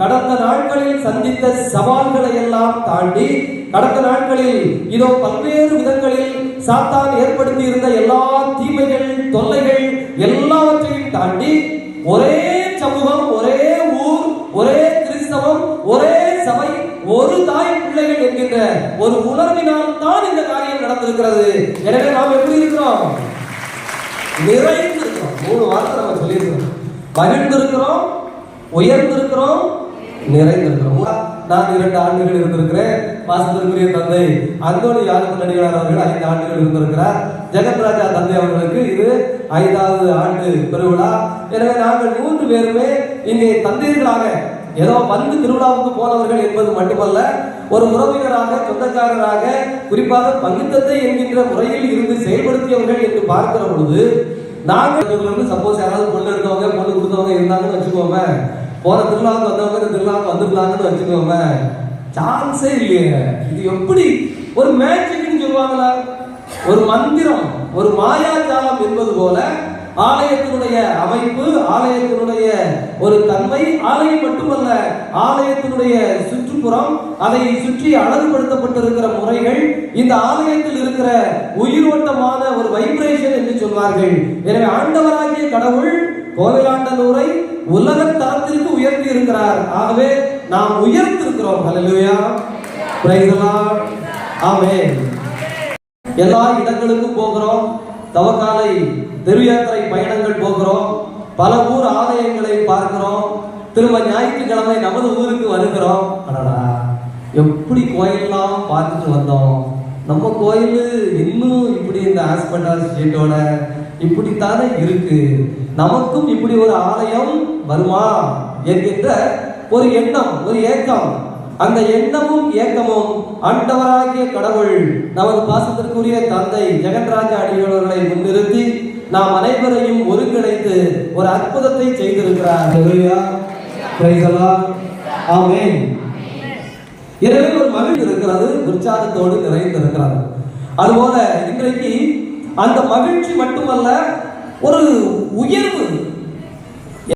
கடந்த நாட்களில் சந்தித்த சவால்களை எல்லாம் தாண்டி, கடந்த நாட்களில் இதோ பல்வேறு விதங்களில் சாத்தான் ஏற்படுத்தி இருந்த எல்லா தீமைகள், தொல்லைகள் எல்லாவற்றையும் தாண்டி ஒரே சமூகம், ஒரே ஊர், ஒரே கிறிஸ்தவம், ஒரே சபை, ஒரு தாய் பிள்ளைகள் என்கின்ற ஒரு உணர்வினால் தான் இந்த காரியம் நடந்திருக்கிறது. எனவே நாம் எப்படி இருக்கிறோம்? நிறைந்திருக்கிறோம். 3 வார்த்தை நம்ம சொல்லியிருக்கிறோம். மகிழ்ந்திருக்கிறோம், உயர்ந்திருக்கிறோம், நிறைந்திருக்கிறோம். நான் 2 ஆண்டுகள் இருந்திருக்கிறேன். பாசத்திற்குரிய தந்தை அந்தோணி யாருக்கு நடிகர் அவர்கள் 5 ஆண்டுகள் இருந்திருக்கிறார். ஜெகத்ராஜா தந்தை அவர்களுக்கு இது 5வது ஆண்டு பெருவிழா. எனவே நாங்கள் 3 பேருமே இங்கே தந்தையர்களாக ஏதோ வந்து திருவிழாவுக்கு போனவர்கள் என்பது மட்டுமல்ல, ஒரு உறவினராக, சொந்தக்காரராக, குறிப்பாக பங்குத்தந்தை என்கின்ற முறையில் இருந்து செயல்படுத்தியவர்கள் என்று பார்க்கிற பொழுது, நாங்கள் சப்போஸ் யாராவது பொண்ணு எடுத்தவங்க, பொண்ணு கொடுத்தவங்க இருந்தாங்கன்னு வச்சுக்கோங்க, போன திருவிழாவுக்கு வந்தவங்க இந்த திருவிழாவுக்கு வந்துருக்கலாங்கன்னு வச்சுக்கோங்க, சான்ஸே இல்லையே. இது எப்படி ஒரு மேஜிக்னு சொல்லுவாங்களா, ஒரு மந்திரம், ஒரு மாயாஜாலம் என்பது போல ஆலயத்தினுடைய அமைப்பு, ஆலயத்தினுடைய ஒரு தன்மை, ஆலயம் மட்டுமல்ல, ஆலயத்தினுடைய சுற்றுப்புறம், அதை சுற்றி அழகுபடுத்தப்பட்டிருக்கிற முறைகள், இந்த ஆலயத்தில் இருக்கிற உயிரோட்டமான ஒரு வைப்ரேஷன் என்று சொல்வார்கள். எனவே ஆண்டவராகிய கடவுள் கோவிலாண்டனூரை உலக தரத்திற்கு உயர்த்தி இருக்கிறார். ஆகவே நாம் உயர்த்திருக்கிறோம். ஹல்லேலூயா, பிரைஸ் தி லார்ட், ஆமென். எல்லா இடங்களுக்கும் போகிறோம், தவக்காலை தெரு யாத்திரை பயணங்கள் போகிறோம், பல ஊர் ஆலயங்களை பார்க்கிறோம், திரும்ப ஞாயிற்றுக்கிழமை நமது ஊருக்கு வருகிறோம். அடடா, எப்படி கோயிலெல்லாம் பார்த்துட்டு வந்தோம். நம்ம கோயில் இன்னும் இப்படி இந்த ஹாஸ்பிட்டல் ஸ்டேட்டோட இப்படித்தானே இருக்கு, நமக்கும் இப்படி ஒரு ஆலயம் வருமா என்கின்ற ஒரு எண்ணம், ஒரு ஏக்கம். அந்த எண்ணமும் ஏக்கமும் ஆண்டவராகிய கடவுள் நமது பாசத்திற்குரிய தந்தை ஜெகத்ராஜா அடிகளவர்களை முன்னிறுத்தி நாம் அனைவரையும் ஒருங்கிணைத்து ஒரு அற்புதத்தை செய்திருக்கிறார். ஆமென். எனவே ஒரு மகிழ்ச்சி இருக்கிறது, உற்சாகத்தோடு நிறைந்திருக்கிறது. அதுபோல இன்றைக்கு அந்த மகிழ்ச்சி மட்டுமல்ல, ஒரு உயர்வு,